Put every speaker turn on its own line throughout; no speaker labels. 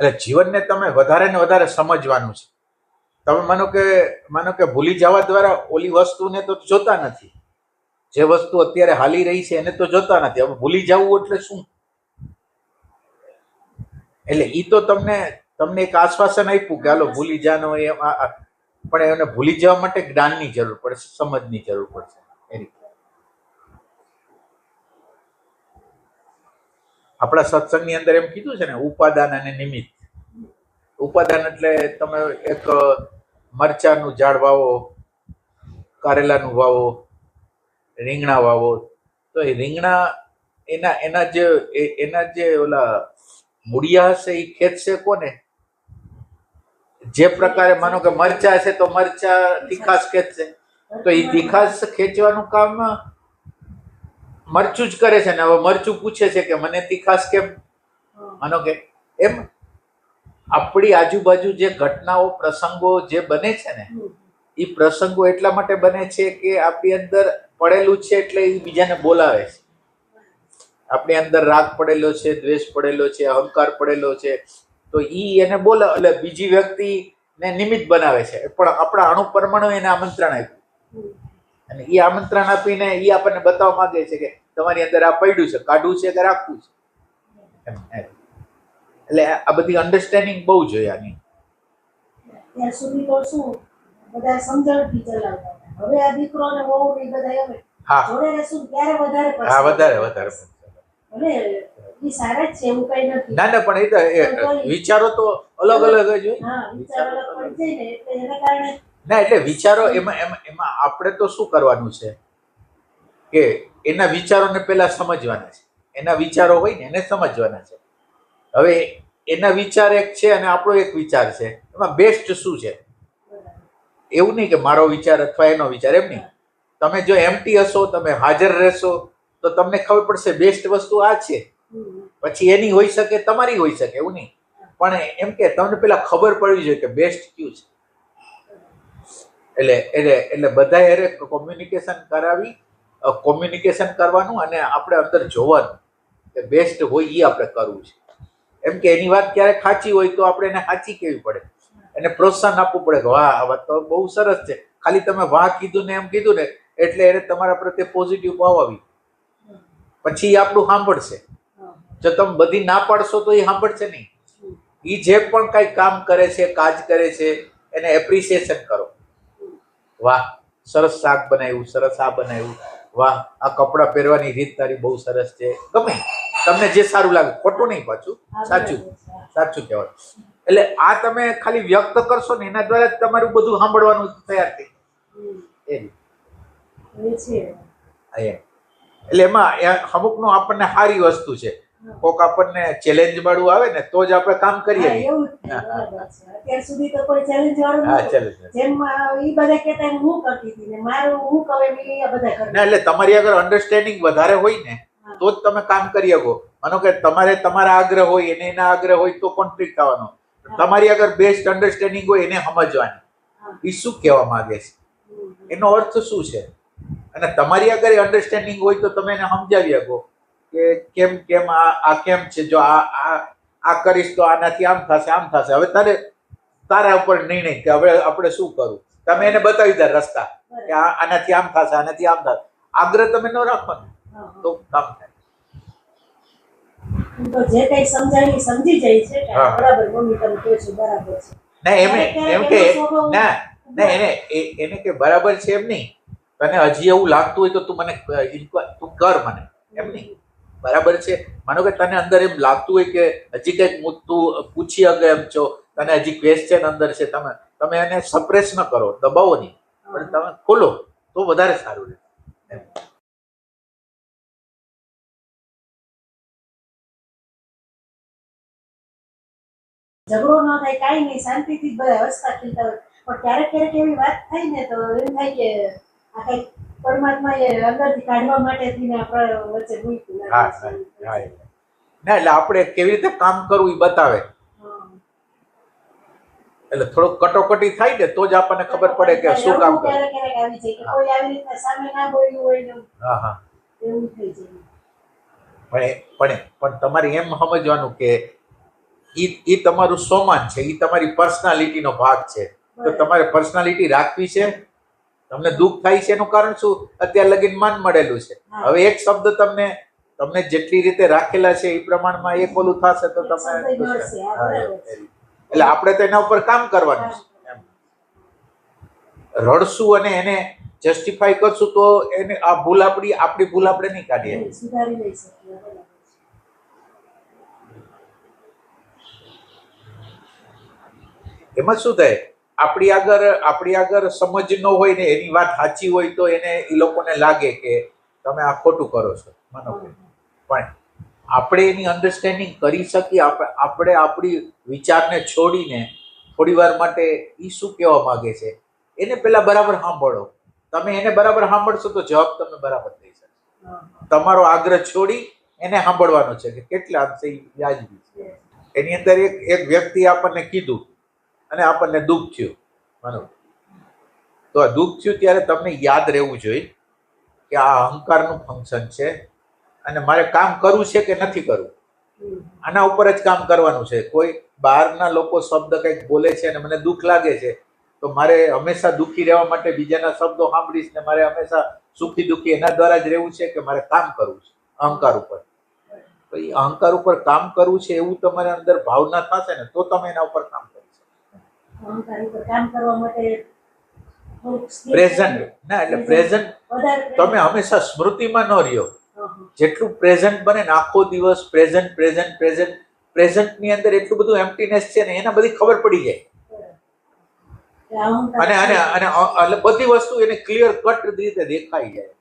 એટલે જીવનને તમે વધારે ને વધારે સમજવાનું છે. તમે માનો કે ભૂલી જવા દ્વારા ઓલી વસ્તુને તો જોતા નથી, જે વસ્તુ અત્યારે હાલી રહી છે એને તો જોતા નથી. હવે ભૂલી જવું એટલે શું? એટલે ઈ તો તમને એક આશ્વાસન આપ્યું કે હાલો ભૂલી જાનો, પણ એને ભૂલી જવા માટે જ્ઞાનની જરૂર પડશે, સમજની જરૂર પડશે. એની આપણા સત્સંગની અંદર એમ કીધું છે ને, ઉપાદાન અને નિમિત્ત. ઉપાદાન એટલે તમે એક મરચાનું ઝાડ વાવો, કારેલાનું વાવો, રીંગણા વાવો, તો એ રીંગણા એના જે ઓલા મૂળિયા હશે એ ખેંચશે કોને? જે પ્રકારે માનો કે મરચા છે તો મરચા તીખાસ ખેંચશે, તો એ તીખાસ ખેંચવાનું કામ મરચું જ કરે છે ને. હવે મરચું પૂછે છે કે મને તીખાસ કેમ? માનો કે એમ આપણી આજુબાજુ જે ઘટનાઓ, પ્રસંગો જે બને છે ને, એ પ્રસંગો એટલા માટે બને છે કે આપણી અંદર પડેલું છે એટલે એ બીજાને બોલાવે છે. આપણી અંદર રાગ પડેલો છે, દ્વેષ પડેલો છે, અહંકાર પડેલો છે, તો ઈ એને બોલાવે એટલે બીજી વ્યક્તિને નિમિત્ત બનાવે છે. પણ આપણા અણુ પરમાણુ એને આમંત્રણ આપ્યું, અને એ આમંત્રણ આપીને એ આપણને બતાવવા માંગે છે કે તમારી અંદર આ પડ્યું છે, કાઢવું છે કે રાખવું છે. એટલે આ બધી અન્ડરસ્ટેન્ડિંગ બહુ જોઈએ આની.
ત્યાં સુધી તો શું બધા સમજણથી ચલાવતા, હવે આ દીકરો ને વહુ ને બધા હવે જોડે રહેશું ત્યારે વધારે પડશે.
હા, વધારે
ભલે ઈ સારા જ છે, એવું કઈ નથી.
ના પણ એ તો વિચારો તો અલગ જ હોય.
હા, વિચારો અલગ પડી જાય ને એટલે એના કારણે
ના, એટલે વિચારો એમાં આપણે તો શું કરવાનું છે કે એના વિચારોને પેલા સમજવાના છે. એના વિચારો હોય ને એને સમજવાના છે. હવે એના વિચાર એક છે અને આપણો એક વિચાર છે, એમાં બેસ્ટ શું છે? એવું નહીં કે મારો વિચાર અથવા એનો વિચાર, એમ નહીં. તમે જો એમ્પ્ટી હશો, તમે હાજર રહેશો, તો તમને ખબર પડશે બેસ્ટ વસ્તુ આ છે. પછી એની હોઈ શકે, તમારી હોઈ શકે, એવું નહીં. પણ એમ કે તમને પેલા ખબર પડવી જોઈએ કે બેસ્ટ કયું છે. એટલે બધા હારે કોમ્યુનિકેશન કરવાનું અને આપણે અંદર જોવાનું કે બેસ્ટ હોય એ આપણે કરવું છે. એમ કે એની વાત ક્યારેક સાચી હોય તો આપણે એને સાચી કહેવી પડે, એને પ્રોત્સાહન આપવું પડે કે વાહ, આ વાત તો બહુ સરસ છે. ખાલી તમે વાહ કીધું ને એમ કીધું ને એટલે એને તમારા પ્રત્યે પોઝિટિવ ભાવ આવી, પછી એ આપણું સાંભળશે. જો તમે બધી ના પાડશો તો એ સાંભળશે નહીં. એ જે પણ કઈ કામ કરે છે, કાજ કરે છે, એને એપ્રિસિએશન કરો. વાહ, સરસ શાક બનાવ્યું, સરસ આ બનાવ્યું, વાહ, આ કપડાં પહેરવાની રીત તારી બહુ સરસ છે. ગમે તમને જે સારું લાગે, ખોટું નહીં, પાછું સાચું કહેવાય. એટલે આ તમે ખાલી વ્યક્ત કરશો ને એના દ્વારા જ તમારું બધું સાંભળવાનું તૈયાર થઈ જાય. એટલે એમાં અમુકનું આપણને સારી વસ્તુ છે. કોક આપણને ચેલેન્જ વાળું આવે ને તો જ આપણે કામ કરીએ.
અત્યાર સુધી તો કોઈ ચેલેન્જ વાળું જેમ ઈ બધા કહેતા હું કરતી હતી ને મારું હું કહે એ બધા કરે.
એટલે તમારી આગળ અન્ડરસ્ટેન્ડિંગ વધારે હોય ને તો જ તમે કામ કરી શકો. માનો કે તમારે તમારા આગ્રહ હોય એને એના આગ્રહ હોય તો કોન્ફ્લિક્ટ થવાનો. તમારી આગળ બેસ્ટ અન્ડરસ્ટેન્ડિંગ હોય એને સમજવાની એ શું કહેવા માંગે છે, એનો અર્થ શું છે, અને તમારી આગળ અન્ડરસ્ટેન્ડિંગ હોય તો તમે એને સમજાવી શકો કે કેમ આ કેમ છે. જો આ કરીશ તો આનાથી આમ થશે, આમ થશે. હવે તારા ઉપર નિર્ણય કે હવે આપણે શું કરવું. તમે એને બતાવી દે રસ્તા કે આનાથી આમ થશે, આનાથી આમ થશે. આગ્રહ તમે ન રાખવાનો તો કામ થાય.
તો જે કઈ સમજાય સમજી જાય છે કે બરાબર મમ્મી તમે કહો છો બરાબર છે.
ના એમ કે ના એને કે બરાબર છે એમ નહીં. તને હજી એવું લાગતું હોય તો તું મને તું કર મને, એમ નહીં. બરાબર છે. માનો કે તને અંદર એમ લાગતું હોય કે હજી કંઈક તું પૂછી શકે એમ છો, તને હજી ક્વેશ્ચન અંદર છે, તમે એને સપ્રેસ ન કરો, દબાવો નહીં, પણ તમે ખોલો તો વધારે સારું રહે.
ઝઘડો ન થાય, કાંઈ નહીં, શાંતિથી બધા હસતા ખેલતા હોય. પણ ક્યારેક એવી વાત થાય ને તો એમ થાય કે આ કઈક પરમાત્મા એ અંદરથી કાઢવા માટે આપણા વચ્ચે મૂક્યું.
ના, એટલે આપણે કેવી રીતે કામ કરવું એ બતાવે. એટલે થોડુંક કટોકટી થાય ને તો જ આપણને ખબર પડે કે શું કામ કરવું.
ક્યારેક આવી જાય કે કોઈ આવી રીતના સામે ના બોલ્યું હોય ને એવું થઈ જાય.
પણ તમારે એમ સમજવાનું કે ઈ તમારું સોમાન છે, ઈ તમારી પર્સનાલિટીનો ભાગ છે. તો તમારે પર્સનાલિટી રાખવી છે. તમને દુઃખ થાય છે એનું કારણ શું? અત્યાર લગીન માન મળેલું છે. હવે એક શબ્દ તમને જેટલી રીતે રાખેલા છે એ પ્રમાણમાં એક ઓલું થશે તો તમે એટલે આપણે તો એના ઉપર કામ કરવાનું છે. રડશું અને એને જસ્ટિફાઈ કરશું તો એને આ ભૂલ આપણી ભૂલ આપણે નહીં કાઢીએ.
સુધારી લઈ શકીએ.
એમાં શું થાય, આપણી આગળ સમજ ન હોય ને એની વાત સાચી હોય તો એને એ લોકોને લાગે કે તમે આ ખોટું કરો છો, માનો કે. પણ આપણે એની અન્ડરસ્ટેન્ડિંગ કરી શકીએ. આપણે આપણી વિચારને છોડીને થોડી વાર માટે એ શું કહેવા માંગે છે એને પેલા બરાબર સાંભળો. તમે એને બરાબર સાંભળશો તો જવાબ તમે બરાબર થઈ શકે. તમારો આગ્રહ છોડી એને સાંભળવાનો છે કે કેટલા અંશે વ્યાજબી છે. એની અંદર એક વ્યક્તિ આપણને કીધું અને આપણને દુઃખ થયું, બરાબર. તો આ દુઃખ થયું ત્યારે તમને યાદ રહેવું જોઈએ કે આ અહંકારનું ફંક્શન છે અને મારે કામ કરવું છે કે નથી કરવું, આના ઉપર જ કામ કરવાનું છે. કોઈ બહારના લોકો શબ્દ કંઈક બોલે છે અને મને દુઃખ લાગે છે તો મારે હંમેશા દુઃખી રહેવા માટે બીજાના શબ્દો સાંભળીશ ને મારે હંમેશા સુખી દુઃખી એના દ્વારા જ રહેવું છે કે મારે કામ કરવું છે અહંકાર ઉપર. તો એ અહંકાર ઉપર કામ કરવું છે એવું તમારે અંદર ભાવના થશે ને તો તમે એના ઉપર કામ કરી શકો.
અહંકાર ઉપર કામ કરવા માટે
પ્રેઝન્ટ ના, એટલે પ્રેઝન્ટ તમે હંમેશા સ્મૃતિમાં ન રહ્યો. જેટલું પ્રેઝન્ટ બને ને આખો દિવસ પ્રેઝન્ટ પ્રેઝન્ટ પ્રેઝન્ટ પ્રેઝન્ટની અંદર એટલું બધું એમ્પ્ટીનેસ છે ને એના બધી ખબર પડી જાય. અને અને અને બધી વસ્તુ એને ક્લિયર કટ રીતે દેખાઈ જાય.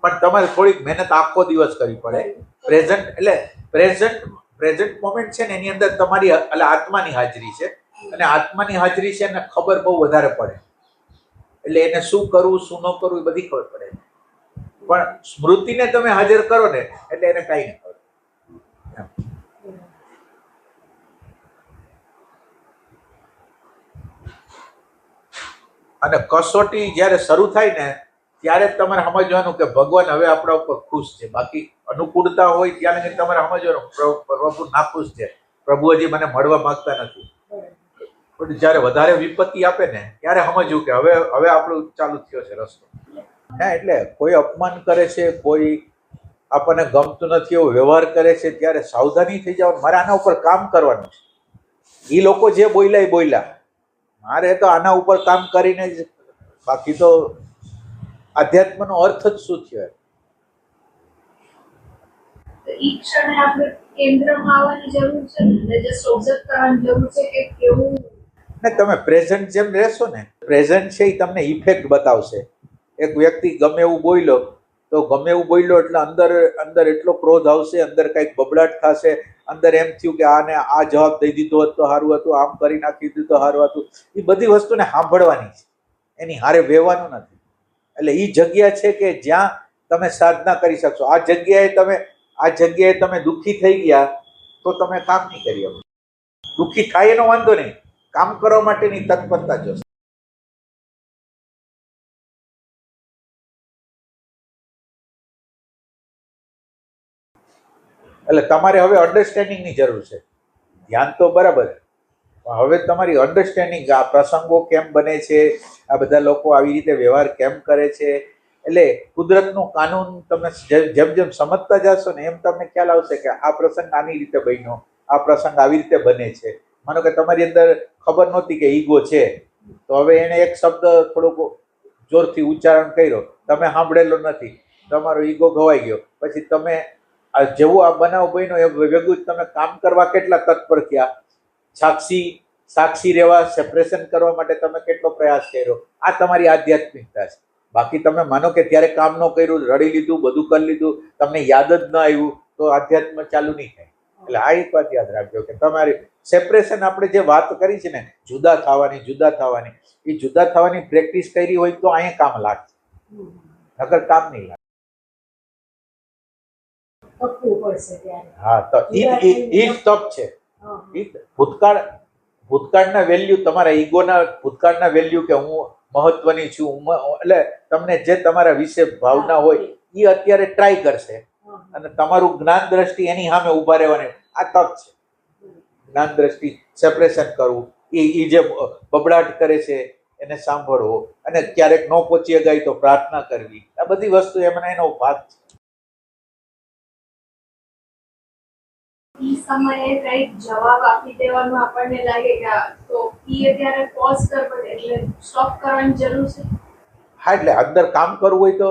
પણ તમારે થોડીક મહેનત આખો દિવસ કરવી પડે. પ્રેઝન્ટ એટલે પ્રેઝન્ટ મોમેન્ટ છે ને એની અંદર તમારી એટલે આત્માની હાજરી છે અને આત્માની હાજરી છે ને ખબર બહુ વધારે પડે. એટલે એને શું કરવું શું ન કરવું એ બધી ખબર પડે. પણ સ્મૃતિને તમે હાજર કરો ને એટલે એને કઈ નહીં ખબર. અને કસોટી જ્યારે શરૂ થાય ને ત્યારે તમારે સમજવાનું કે ભગવાન હવે આપણા ઉપર ખુશ છે. બાકી અનુકૂળતા હોય ત્યાં લગી તમારે સમજવાનું પ્રભુ નાખુશ છે, પ્રભુ હજી મને મળવા માંગતા નથી. પણ જ્યારે વધારે વિપત્તિ આપે ને ત્યારે સમજવું કે હવે આપણું ચાલુ થયો છે રસ્તો. હા, એટલે કોઈ અપમાન કરે છે, કોઈ આપણને ગમતું નથી એવો વ્યવહાર કરે છે ત્યારે સાવધાની થઈ જવાનું. મારે આના ઉપર કામ કરવાનું છે. એ લોકો જે બોલ્યા એ બોલ્યા, મારે તો આના ઉપર કામ કરીને જ, બાકી તો આધ્યાત્મનો અર્થ જ શું થયો?
ઈ ક્ષણે આપણે કેન્દ્રમાં આવવાની જરૂર છે ને જસ્ટ ઓબ્ઝર્વ કરવાની જરૂર છે કે કેવું.
ને તમે પ્રેઝન્ટ જેમ રહેશો ને, પ્રેઝન્ટ છે એ તમને ઇફેક્ટ બતાવશે. એક વ્યક્તિ ગમે એવું બોલ્યો તો ગમે એવું બોલ્યો એટલે અંદર એટલો ક્રોધ આવશે, અંદર કંઈક બબડાટ થશે, અંદર એમ થયું કે આને આ જવાબ દઈ દીધો હોત તો સારું હતું, આમ કરી નાખી દીધું તો સારું હતું. એ બધી વસ્તુને સાંભળવાની છે, એની હારે વહેવાનું નથી. એટલે એ જગ્યા છે કે જ્યાં તમે સાધના કરી શકશો. આ જગ્યાએ તમે દુઃખી થઈ ગયા તો તમે કામ નહીં કરી શકો. દુઃખી થાય એનો વાંધો નહીં, કામ કરવા માટેની તત્પરતા જોશે. એટલે તમારે હવે અન્ડરસ્ટેન્ડિંગની જરૂર છે. ધ્યાન તો બરાબર, હવે તમારી અન્ડરસ્ટેન્ડિંગ, આ પ્રસંગો કેમ બને છે, આ બધા લોકો આવી રીતે વ્યવહાર કેમ કરે છે, એટલે કુદરતનો કાનૂન તમે જેમ જેમ સમજતા જશો ને એમ તમને ખ્યાલ આવશે કે આ પ્રસંગ આની રીતે બન્યો, આ પ્રસંગ આવી રીતે બને છે. માનો કે તમારી અંદર ખબર નહોતી કે ઈગો છે, તો હવે એને એક શબ્દ થોડોક જોરથી ઉચ્ચારણ કર્યો, તમે સાંભળેલો નથી, તમારો ઈગો ઘવાઈ ગયો. પછી તમે જેવો આ બનાવ બન્યો એ ભેગું જ તમે કામ કરવા કેટલા તત્પર થયા, સાક્ષી રહેવા, સેપરેશન કરવા માટે તમે કેટલો પ્રયાસ કર્યો. આ તમારી આધ્યાત્મિકતા છે. બાકી તમે માનો કે ત્યારે કામ ન કર્યું, રડી લીધું, બધું કરી લીધું, તમને યાદ જ ન આવ્યું તો આધ્યાત્મ ચાલુ નહીં થાય. એટલે આ એક વાત યાદ રાખજો કે તમારી સેપરેશન, આપણે જે વાત કરી છે ને જુદા થવાની, એ જુદા થવાની પ્રેક્ટિસ કરી હોય તો અહીંયા કામ લાગશે, નકર કામ નહીં લાગે. હા, તો ઈ તપ છે. ભૂતકાળના વેલ્યુ, તમારા ઈગોના ભૂતકાળના વેલ્યુ કે હું મહત્વની છું, એટલે તમને જે તમારા વિશે ભાવના હોય એ અત્યારે ટ્રાય કરશે અને તમારું જ્ઞાન દ્રષ્ટિ એની સામે ઉભા રહેવાની. આ તપ છે. જ્ઞાન દ્રષ્ટિ સેપરેશન કરવું, એ જે બબડાટ કરે છે એને સાંભળવો, અને ક્યારેક ન પહોંચી ગઈ તો પ્રાર્થના કરવી, આ બધી વસ્તુ એનો ભાગ છે.
ઈ સમયે કઈક જવાબ આપી દેવાનું આપણને લાગે કે તો ઈ અત્યારે પોઝ કરવો એટલે સ્ટોપ કરવાની જરૂર છે.
હા, એટલે અંદર કામ કરવું હોય તો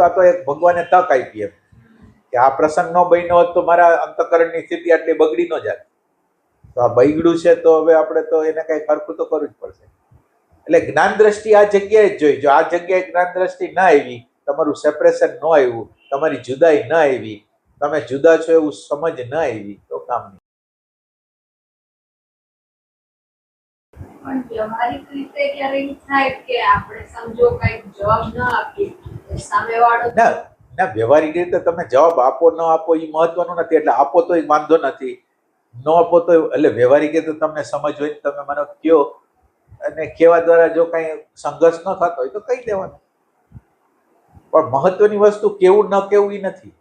આ તો એક ભગવાને તક આપી એમ કે આ પ્રસંગ ન બન્યો હોત તો મારા અંતઃકરણની સ્થિતિ આટલી બગડી ન જાય. તો આ બગડ્યું છે તો હવે આપણે તો એને કઈ હરખું તો કરવું જ પડશે. એટલે જ્ઞાન દ્રષ્ટિ આ જગ્યાએ જ જોઈ. જો આ જગ્યાએ જ્ઞાન દ્રષ્ટિ ના આવી, તમારું સેપરેશન ન આવ્યું, તમારી જુદાઈ ન આવી, તમે જુદા છો એવું સમજ ન આવી તો કામ નહીં.
પણ વ્યવહારિક રીતે ક્યારે એવું થાય કે આપણે સમજો કઈક જવાબ ન આપીએ સામેવાળો
ના, વ્યવહારિક રીતે તમે જવાબ આપો ન આપો એ મહત્વનું નથી. એટલે આપો તો એ વાંધો નથી, ન આપો તો એટલે વ્યવહારિક રીતે તમને સમજ હોય તમે મને કહો, અને કહેવા દ્વારા જો કઈ સંઘર્ષ ન થતો હોય તો કહી દેવાનું. પણ મહત્વની વસ્તુ કેવું ન કેવું એ નથી.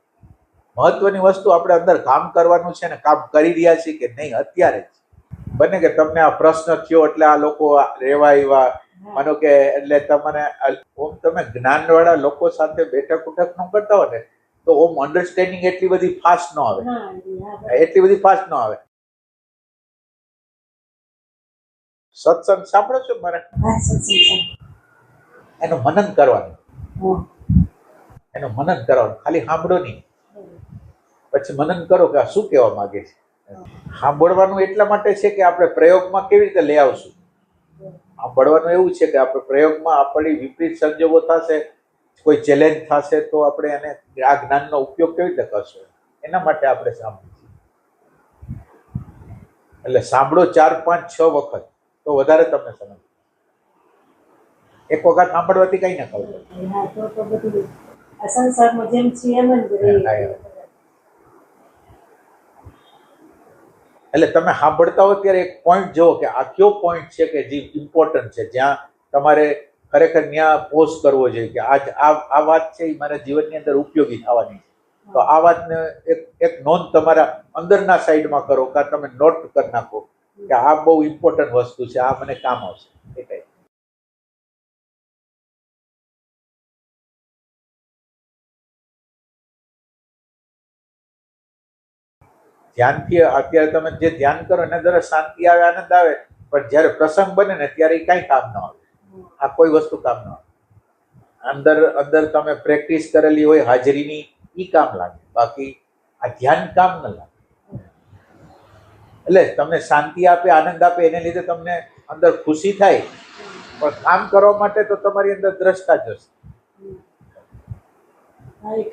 મહત્વની વસ્તુ આપણે અંદર કામ કરવાનું છે ને કામ કરી રહ્યા છીએ કે નહીં અત્યારે જ. બને કે તમને આ પ્રશ્ન થયો એટલે આ લોકો રહેવા આવ્યા, માનો કે એટલે તમને તમે જ્ઞાનવાળા લોકો સાથે બેઠક ઉઠક ન કરતા હોય ને તો અન્ડરસ્ટેન્ડિંગ એટલી બધી ફાસ્ટ ન આવે. સત્સંગ સાંભળો છો મારે? એનું મનન કરવાનું, ખાલી સાંભળો નહીં, પછી મનન કરો કે આ શું કહેવા માંગે છે. સાંભળવાનું એટલા માટે છે કે આપણે પ્રયોગમાં કેવી રીતે લઈ આવશું. સાંભળવાનું એવું છે કે આપણે પ્રયોગમાં આપણી વિપરીત સંજોગો થશે, કોઈ ચેલેન્જ થશે તો આપણે એને આ જ્ઞાનનો ઉપયોગ કેવી રીતે કરશું, એના માટે આપણે સાંભળીએ. એટલે સાંભળો 4, 5, 6 વખત તો વધારે તમને સમજ. એક વખત સાંભળવાથી કઈ ના ખબર. એટલે તમે સાંભળતા હો ત્યારે એક પોઈન્ટ જુઓ કે આ કયો પોઈન્ટ છે કે જે ઇમ્પોર્ટન્ટ છે, જ્યાં તમારે ખરેખર ત્યાં પોઝ કરવો જોઈએ કે આ વાત છે એ મારા જીવનની અંદર ઉપયોગી થવાની છે. તો આ વાતને એક નોંધ તમારા અંદરના સાઈડમાં કરો, કે તમે નોટ કરી નાખો કે આ બહુ ઇમ્પોર્ટન્ટ વસ્તુ છે, આ મને કામ આવશે. એ ટાઈપ ધ્યાનથી અત્યારે તમે જે ધ્યાન કરો એના દ્વારા શાંતિ આવે, આનંદ આવે, પણ જ્યારે પ્રસંગ બને ને ત્યારે એ કઈ કામ ન આવે. આ કોઈ વસ્તુ કામ ન આવે. અંદર તમે પ્રેક્ટિસ કરેલી હોય હાજરીની, એ કામ લાગે, બાકી આ ધ્યાન કામ ન લાગે. એટલે તમને શાંતિ આપે, આનંદ આપે, એને લીધે તમને અંદર ખુશી થાય, પણ કામ કરવા માટે તો તમારી અંદર દ્રષ્ટા જ હશે.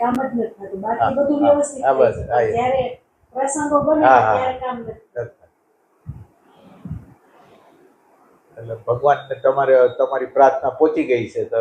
કામ જ નથી થતું, બાકી બધું વ્યવસ્થિત થાય છે. જ્યારે પ્રસંગો બને ત્યારે કામ નથી.
એટલે ભગવાનને તમારી પ્રાર્થના પહોંચી ગઈ છે તો